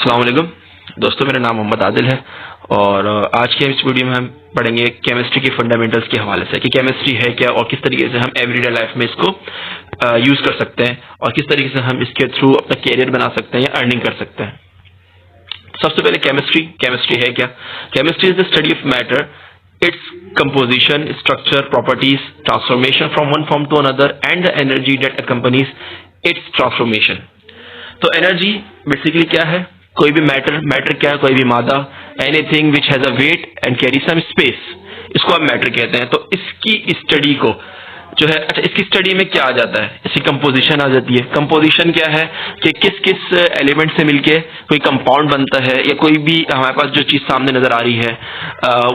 अस्सलाम वालेकुम दोस्तों, मेरा नाम मोहम्मद आदिल है और आज के इस वीडियो में हम पढ़ेंगे केमिस्ट्री के फंडामेंटल्स के हवाले से कि केमिस्ट्री है क्या और किस तरीके से हम एवरीडे लाइफ में इसको यूज कर सकते हैं और किस तरीके से हम इसके थ्रू अपना कैरियर बना सकते हैं या अर्निंग कर सकते हैं। सबसे पहले केमिस्ट्री है क्या? Chemistry is the study of matter, its composition, structure, properties, transformation from one form to another and the energy that accompanies its transformation। तो एनर्जी बेसिकली क्या है? कोई भी मैटर क्या है? कोई भी मादा, anything which has a weight and carry some space, इसको हम मैटर कहते हैं। तो इसकी स्टडी को जो है, अच्छा इसकी स्टडी में क्या आ जाता है? इसकी कंपोजिशन आ जाती है। कंपोजिशन क्या है कि किस किस एलिमेंट से मिलके कोई कंपाउंड बनता है या कोई भी हमारे पास जो चीज सामने नजर आ रही है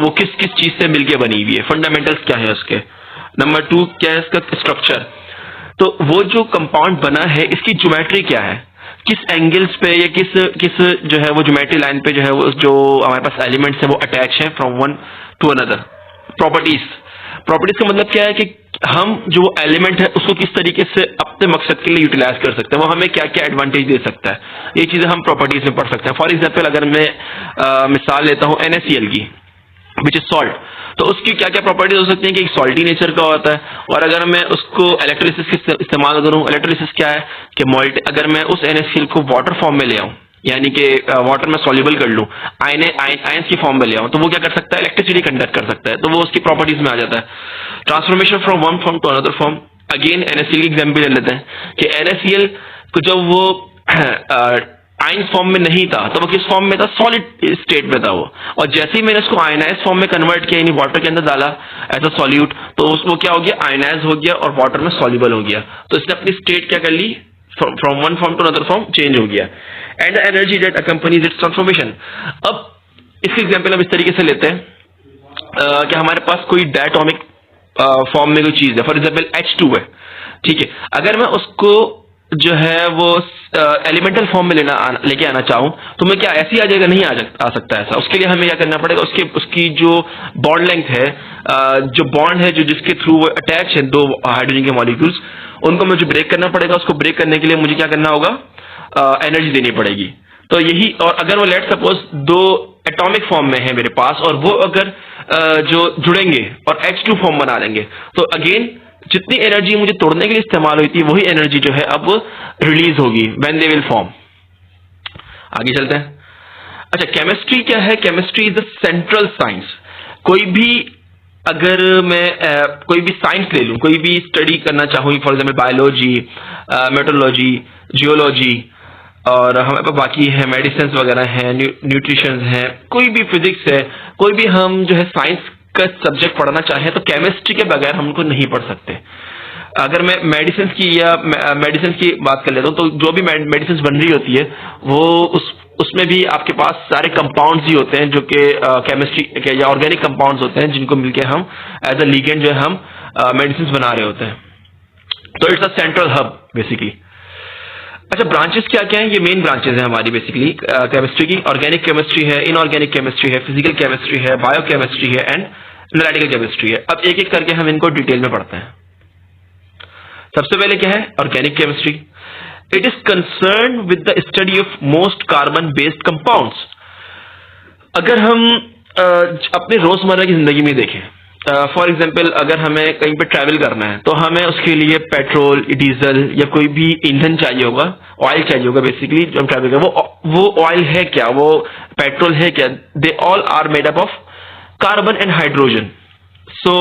वो किस किस चीज से मिलके बनी हुई है। फंडामेंटल्स क्या है उसके। नंबर 2 क्या है इसका स्ट्रक्चर। तो वो जो कंपाउंड बना है इसकी ज्योमेट्री क्या है, किस एंगल्स पे या किस जो है वो ज्योमेट्री लाइन पे जो है वो जो हमारे पास एलिमेंट्स है वो अटैच है from one two another. Properties का मतलब क्या है कि हम जो एलिमेंट है उसको किस तरीके से अपने मकसद के लिए यूटिलाइज कर सकते हैं, वो हमें क्या क्या एडवांटेज दे सकता है, ये चीजें हम प्रॉपर्टीज में पढ़ सकते हैं। फॉर एग्जाम्पल अगर मैं मिसाल लेता हूँ NaCl की, विच इज सॉल्ट, तो उसकी क्या क्या प्रॉपर्टीज हो सकती हैं कि एक सॉल्टी नेचर का होता है। और अगर मैं उसको इलेक्ट्रोलिसिस के इस्तेमाल करूं, इलेक्ट्रोलिसिस क्या है कि अगर मैं उस NaCl को वाटर फॉर्म में ले आऊं, यानी कि वाटर में सॉल्युबल कर लूं, आयंस की फॉर्म में ले आऊं, तो वो क्या कर सकता है? इलेक्ट्रिसिटी कंडक्ट कर सकता है। तो वो उसकी प्रॉपर्टीज में आ जाता है। Transformation from one form to another form, again NaCl की एग्जाम्पल ले लेते हैं कि NaCl को जब वो आयंस फॉर्म में नहीं था तो वो किस फॉर्म में था? सॉलिड स्टेट में था वो। और जैसे ही मैंने उसको आयनाइज फॉर्म में कन्वर्ट किया, यानी वाटर के अंदर डाला एज अ सॉल्यूट, तो उसको क्या हो गया? आयनाइज हो गया और वाटर में सॉल्युबल हो गया। तो इसने अपनी स्टेट क्या कर ली? From one form to another form change हो गया। And the energy that accompanies its transformation. अब इसकी एग्जाम्पल हम इस तरीके से लेते हैं कि हमारे पास कोई डायटोमिक फॉर्म में कोई चीज है, फॉर एग्जाम्पल H2 है, ठीक है। अगर मैं उसको जो है वो एलिमेंटल फॉर्म में लेके आना चाहूं तो मैं क्या ऐसे ही आ जाएगा? नहीं आ सकता ऐसा। उसके लिए हमें क्या करना पड़ेगा? उसकी जो बॉन्ड लेंथ है, जो बॉन्ड है जो जिसके थ्रू वो अटैच है दो हाइड्रोजन के मॉलिक्यूल्स, उनको मुझे ब्रेक करना पड़ेगा। उसको ब्रेक करने के लिए मुझे क्या करना होगा? एनर्जी देनी पड़ेगी। तो यही, और अगर वो लेट सपोज दो एटॉमिक फॉर्म में है मेरे पास और वो अगर जो जुड़ेंगे और H2 फॉर्म बना लेंगे, तो अगेन जितनी एनर्जी मुझे तोड़ने के लिए इस्तेमाल हुई थी वही एनर्जी जो है अब रिलीज होगी व्हेन दे विल फॉर्म। आगे चलते हैं। अच्छा, केमिस्ट्री क्या है? Chemistry is the central science. कोई भी, अगर मैं कोई भी साइंस ले लूं, कोई भी स्टडी करना चाहूँ, for example biology, metrology, geology, और हमारे पास बाकी है मेडिसिन वगैरह हैं, न्यूट्रिशन है, कोई भी फिजिक्स है, कोई भी हम जो है साइंस का सब्जेक्ट पढ़ना चाहें तो केमिस्ट्री के बगैर हम उनको नहीं पढ़ सकते। अगर मैं मेडिसिन की बात कर लेता हूँ तो जो भी मेडिसिन बन रही होती है वो उसमें भी आपके पास सारे कंपाउंड्स ही होते हैं जो कि केमिस्ट्री के या ऑर्गेनिक कंपाउंड्स होते हैं, जिनको मिलके हम एज अ लिगेंड जो है हम मेडिसिन बना रहे होते हैं। तो it's a central hub basically. अच्छा, ब्रांचेस क्या क्या है? ये मेन ब्रांचेस है हमारी बेसिकली केमिस्ट्री की। ऑर्गेनिक केमिस्ट्री है, इनऑर्गेनिक केमिस्ट्री है, फिजिकल केमिस्ट्री है, बायोकेमिस्ट्री है एंड एनालिटिकल केमिस्ट्री है। अब एक एक करके हम इनको डिटेल में पढ़ते हैं। सबसे पहले क्या है? Organic chemistry. It is concern with the study of most carbon based compounds. अगर हम अपने रोजमर्रा की जिंदगी में देखें, फॉर एग्जाम्पल अगर हमें कहीं पे ट्रैवल करना है तो हमें उसके लिए पेट्रोल, डीजल या कोई भी ईंधन चाहिए होगा, ऑयल चाहिए होगा। बेसिकली जो हम ट्रैवल करें वो ऑयल है क्या? वो पेट्रोल है क्या? They all are made up of carbon and hydrogen. So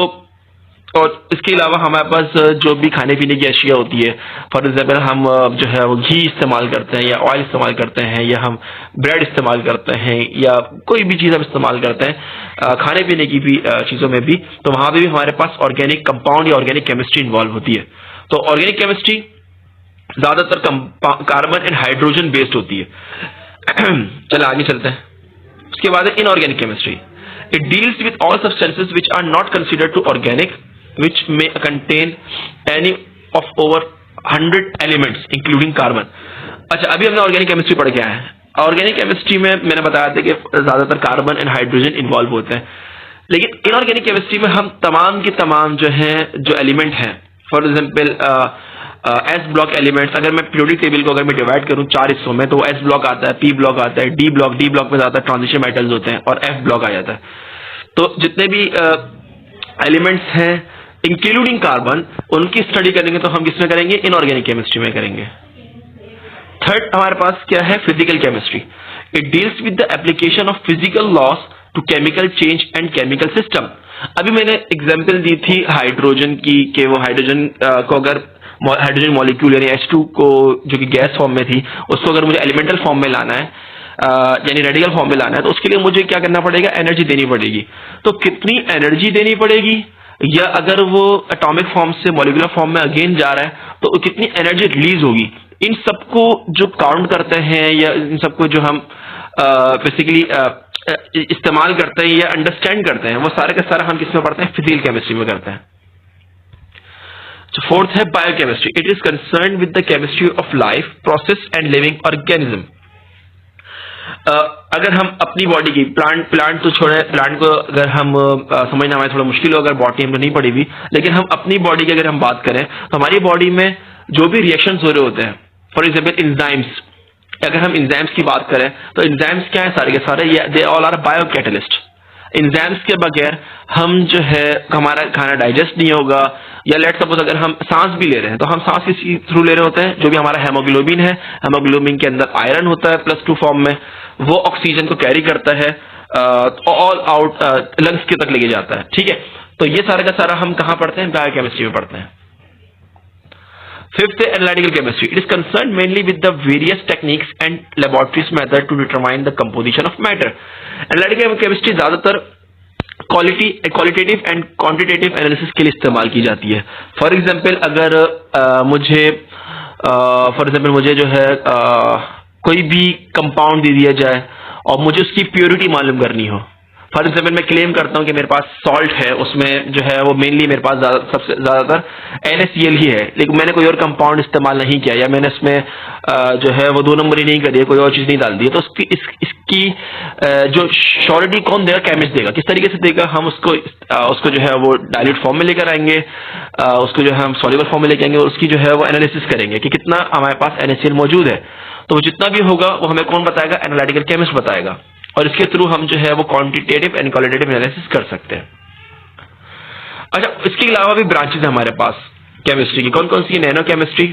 और इसके अलावा हमारे पास जो भी खाने पीने की अशिया होती है, फॉर एग्जाम्पल हम जो है वो घी इस्तेमाल करते हैं या ऑयल इस्तेमाल करते हैं या हम ब्रेड इस्तेमाल करते हैं या कोई भी चीज़ हम इस्तेमाल करते हैं खाने पीने की भी चीज़ों में भी, तो वहाँ पे भी हमारे पास ऑर्गेनिक कंपाउंड या ऑर्गेनिक केमिस्ट्री इन्वॉल्व होती है। तो ऑर्गेनिक केमिस्ट्री ज़्यादातर कार्बन एंड हाइड्रोजन बेस्ड होती है। चलो आगे चलते हैं। उसके बाद inorganic chemistry. It deals with all substances which are not considered to organic, which may contain any of over 100 elements including carbon। अच्छा, अभी हमने ऑर्गेनिक केमिस्ट्री पढ़ के आए हैं। ऑर्गेनिक केमिस्ट्री में मैंने बताया था कि ज्यादातर कार्बन एंड हाइड्रोजन इन्वॉल्व होते हैं, लेकिन इनऑर्गेनिक केमिस्ट्री में हम तमाम के तमाम जो हैं जो एलिमेंट हैं, for example S block elements, अगर मैं पीरियोडिक टेबल को अगर मैं डिवाइड करूं 4 हिस्सों में, तो एस ब्लॉक आता है, पी ब्लॉक आता है, डी ब्लॉक में ज्यादा ट्रांजिशन मेटल्स होते हैं, और एफ ब्लॉक आ जाता है। तो जितने भी एलिमेंट्स हैं इंक्लूडिंग कार्बन, उनकी स्टडी करेंगे तो हम किसमें करेंगे? इनऑर्गेनिक केमिस्ट्री में करेंगे। थर्ड हमारे पास क्या है? Physical chemistry. It deals with the application of physical laws to chemical change and chemical system. अभी मैंने एग्जांपल दी थी हाइड्रोजन की, कि वो हाइड्रोजन को अगर हाइड्रोजन मॉलिक्यूल यानी H2 को जो कि गैस फॉर्म में थी, उसको अगर मुझे एलिमेंटल फॉर्म में लाना है, यानी रेडिकल फॉर्म में लाना है, तो उसके लिए मुझे क्या करना पड़ेगा? एनर्जी देनी पड़ेगी। तो कितनी एनर्जी देनी पड़ेगी, या अगर वो एटॉमिक फॉर्म से मॉलिक्यूलर फॉर्म में अगेन जा रहा है तो कितनी एनर्जी रिलीज होगी, इन सबको जो काउंट करते हैं, या इन सबको जो हम बेसिकली इस्तेमाल करते हैं या अंडरस्टैंड करते हैं, वो सारे का सारा हम किसमें पढ़ते हैं? फिजिकल केमिस्ट्री में करते हैं। फोर्थ है biochemistry. It is concern with the chemistry of life process and living organism. अगर हम अपनी बॉडी की प्लांट तो छोड़े, प्लांट को अगर हम समझना हमें थोड़ा मुश्किल हो, अगर बॉडी हमने नहीं पढ़ी हुई, लेकिन हम अपनी बॉडी की अगर हम बात करें तो हमारी बॉडी में जो भी रिएक्शंस हो रहे होते हैं, फॉर एग्जाम्पल इंजाइम्स, अगर हम इंजाइम्स की बात करें तो इंजाइम्स क्या है? सारे के सारे they all are bio catalyst. Enzymes के बगैर हम जो है हमारा खाना डाइजेस्ट नहीं होगा, या लेट सपोज अगर हम सांस भी ले रहे हैं तो हम सांस किस थ्रू ले रहे होते हैं? जो भी हमारा हेमोग्लोबिन है, हेमोग्लोबिन के अंदर आयरन होता है +2 फॉर्म में, वो ऑक्सीजन को कैरी करता है ऑल आउट लंग्स के तक लेके जाता है। ठीक है, तो ये सारा का सारा हम कहाँ पढ़ते हैं? बायोकेमिस्ट्री में पढ़ते हैं। फिफ्थ है analytical chemistry. It is concern mainly with the various techniques and laboratories method to determine the composition of matter. Analytical chemistry ज्यादातर क्वालिटेटिव एंड क्वांटिटेटिव एनालिसिस के लिए इस्तेमाल की जाती है। फॉर एग्जाम्पल अगर मुझे जो है कोई भी कंपाउंड दे दिया जाए और मुझे उसकी प्योरिटी मालूम करनी हो, फॉर एग्जाम्पल मैं क्लेम करता हूं कि मेरे पास सॉल्ट है, उसमें जो है वो मेनली मेरे पास सबसे ज्यादातर NaCl ही है, लेकिन मैंने कोई और कंपाउंड इस्तेमाल नहीं किया, या मैंने इसमें जो है वो 2 नंबर ही नहीं करी है, कोई और चीज नहीं डाल दी है, तो इसकी जो श्योरिटी कौन देगा? केमिस्ट देगा। किस तरीके से देगा? हम उसको जो है वो डाइल्यूट फॉर्म में लेकर आएंगे, उसको जो है हम सॉल्युबल फॉर्म में लेकर आएंगे, और उसकी जो है वो एनालिसिस करेंगे कि कितना हमारे पास NaCl मौजूद है। तो वो जितना भी होगा वो हमें कौन बताएगा? एनालिटिकल केमिस्ट बताएगा, और इसके थ्रू हम जो है वो क्वांटिटेटिव एंड क्वालिटेटिव एनालिसिस कर सकते हैं। अच्छा, इसके अलावा भी ब्रांचेस है हमारे पास केमिस्ट्री की। कौन कौन सी? Nano chemistry,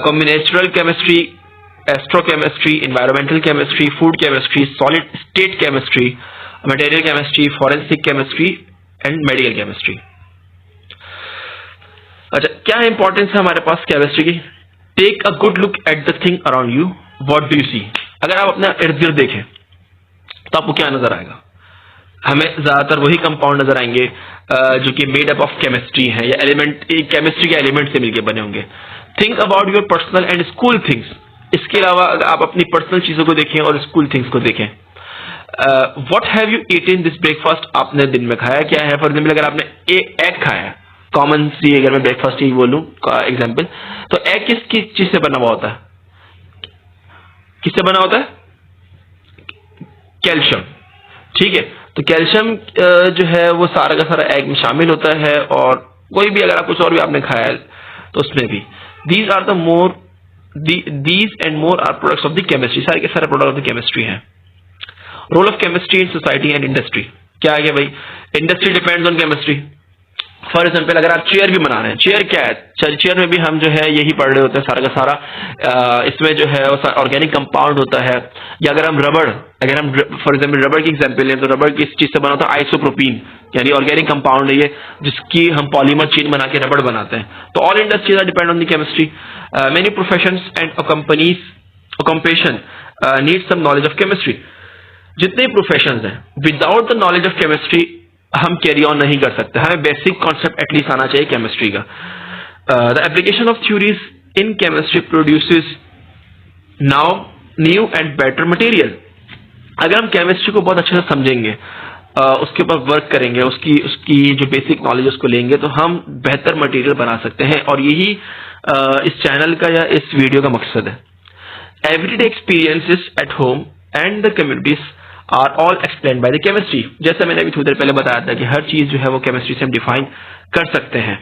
combinational chemistry, astrochemistry, environmental chemistry, food chemistry, solid state chemistry, material chemistry, forensic chemistry and medical chemistry. अच्छा, क्या इंपॉर्टेंस है हमारे पास केमिस्ट्री की? Take a good look at the thing around you, what do you see. अगर आप अपना इर्द गिर्द देखें तो आपको क्या नजर आएगा? हमें ज्यादातर वही कंपाउंड नजर आएंगे जो कि मेड अप ऑफ केमिस्ट्री है, या एलिमेंट केमिस्ट्री के एलिमेंट से मिलकर बने होंगे। Think about your personal and school things. इसके अलावा अगर आप अपनी पर्सनल चीजों को देखें और स्कूल थिंग्स को देखें। What have you eaten this breakfast? आपने दिन में खाया क्या है? फॉर एग्जाम्पल अगर आपने एग खाया है, कॉमन सी अगर मैं ब्रेकफास्ट ही बोलूं एग्जाम्पल, तो एग किस चीज से बना हुआ होता है? किससे बना होता है? कैल्शियम। ठीक है, तो कैल्शियम जो है वो सारा का सारा एग में शामिल होता है, और कोई भी अगर आप कुछ और भी आपने खाया है तो उसमें भी। These and more are products of the chemistry. सारे के सारे प्रोडक्ट ऑफ द केमिस्ट्री हैं। Role of chemistry in society and industry. क्या है भाई? Industry depends on chemistry. For example अगर आप चेयर भी बना रहे हैं, चेयर क्या है? चेयर में भी हम जो है यही पढ़ रहे होते हैं सारा का सारा। इसमें जो है ऑर्गेनिक कंपाउंड होता है। या अगर हम फॉर एग्जाम्पल रबड़ की एग्जाम्पल लें तो रबड़ किस चीज से बना होता है? आइसोप्रोपीन, यानी ऑर्गेनिक कंपाउंड है ये, जिसकी हम पॉलीमर चेन बना के रबड़ बनाते हैं। तो all industries are depend on the chemistry. Many professions and occupation need some knowledge of chemistry. जितने प्रोफेशंस हैं, without the knowledge of chemistry हम कैरी ऑन नहीं कर सकते। हमें बेसिक कॉन्सेप्ट एटलीस्ट आना चाहिए केमिस्ट्री का। The application of theories in chemistry produces now new and better material. अगर हम केमिस्ट्री को बहुत अच्छे से समझेंगे, उसके ऊपर वर्क करेंगे, उसकी जो बेसिक नॉलेज उसको लेंगे, तो हम बेहतर मटेरियल बना सकते हैं, और यही इस चैनल का या इस वीडियो का मकसद है। Everyday experiences at home and the communities are all explained by the chemistry. जैसे मैंने अभी थोड़ी देर पहले बताया था कि हर चीज जो है वो केमिस्ट्री से हम डिफाइन कर सकते हैं।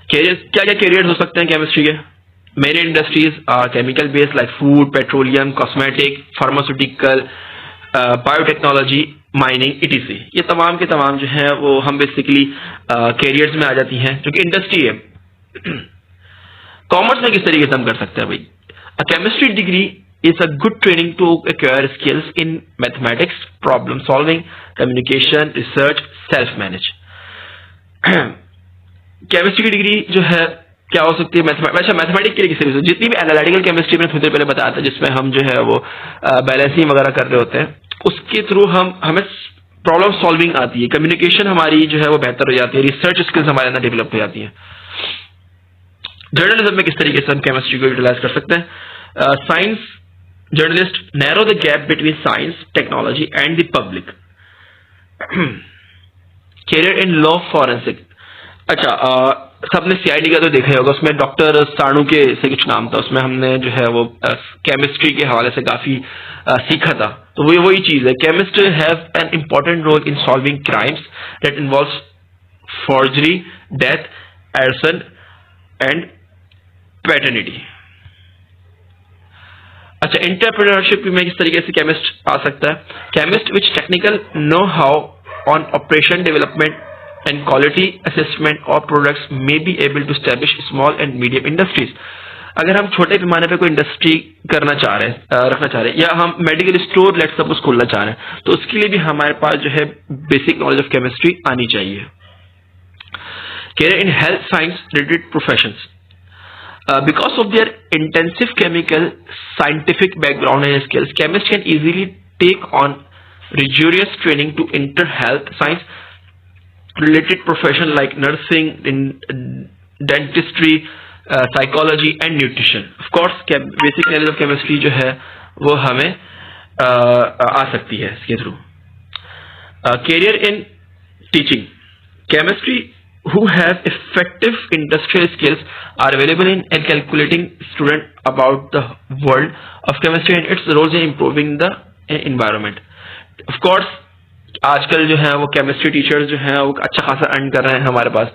कैरियर, क्या क्या कैरियर हो सकते हैं केमिस्ट्री के? मेरी industries chemical based like food, petroleum, cosmetic, pharmaceutical, biotechnology, mining, etc.. ये तमाम के तमाम जो है वो हम बेसिकली कैरियर्स में आ जाती हैं जो कि इंडस्ट्री है। कॉमर्स में किस तरीके से हम कर सकते हैं भाई? A chemistry degree is a good training to acquire skills in mathematics, problem solving, communication, research, self manage। Chemistry की डिग्री जो है क्या हो सकती है? वैसे मैथमेटिक्स के लिए किसी भी, जितनी भी एनालिटिकल केमिस्ट्री में थोड़ी देर पहले बताया था जिसमें हम जो है वो बैलेंसिंग वगैरह कर रहे होते हैं, उसके थ्रू हमें प्रॉब्लम सॉल्विंग आती है, कम्युनिकेशन हमारी जो है वो बेहतर हो जाती है, रिसर्च स्किल्स हमारे अंदर डेवलप हो जाती है। जर्नलिज्म में किस तरीके से हम केमिस्ट्री को यूटिलाइज कर सकते हैं? Science journalist narrow the gap between science, technology and the public. Career in law forensic. अच्छा, सबने सीआईडी का तो देखा ही होगा, उसमें डॉक्टर साणु के से कुछ नाम था, उसमें हमने जो है वो केमिस्ट्री के हवाले से काफी सीखा था। तो वही चीज है, chemist have an important role in solving crimes that involves forgery, death, arson and paternity. अच्छा, एंटरप्रेन्योरशिप में किस तरीके से केमिस्ट आ सकता है? Chemist which technical know how on operation development and quality assessment of products may be able to establish small and medium industries. अगर हम छोटे पैमाने पे कोई इंडस्ट्री करना चाह रहे हैं, रखना चाह रहे हैं, या हम मेडिकल स्टोर लेट सपोज खोलना चाह रहे हैं, तो उसके लिए भी हमारे पास जो है बेसिक नॉलेज ऑफ केमिस्ट्री आनी चाहिए। Career in health science related professions. Because of their intensive chemical scientific background and skills, chemists can easily take on rigorous training to enter health science related profession like nursing, dentistry, psychology and nutrition. Of course, basic knowledge of chemistry जो है वो हमें आ सकती है इसके through. Career in teaching. Chemistry who have effective industrial skills are available in calculating student about the world of chemistry and its roles in improving the environment. Of course, आजकल जो है वो केमिस्ट्री टीचर्स जो हैं वो अच्छा खासा earn कर रहे हैं हमारे पास।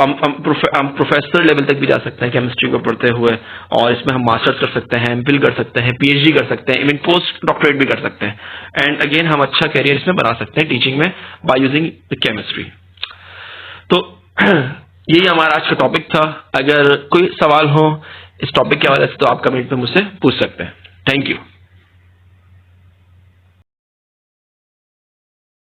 हम प्रोफेसर लेवल तक भी जा सकते हैं केमिस्ट्री को पढ़ते हुए, और इसमें हम मास्टर्स कर सकते हैं, एमफिल कर सकते हैं, पीएचडी कर सकते हैं, इवन पोस्ट डॉक्टरेट भी कर सकते हैं। एंड अगेन हम अच्छा करियर इसमें बना सकते हैं टीचिंग में बाय यूजिंग द केमिस्ट्री। तो यही हमारा आज का टॉपिक था। अगर कोई सवाल हो इस टॉपिक के हवाले से तो आप कमेंट में मुझसे पूछ सकते हैं। Thank you.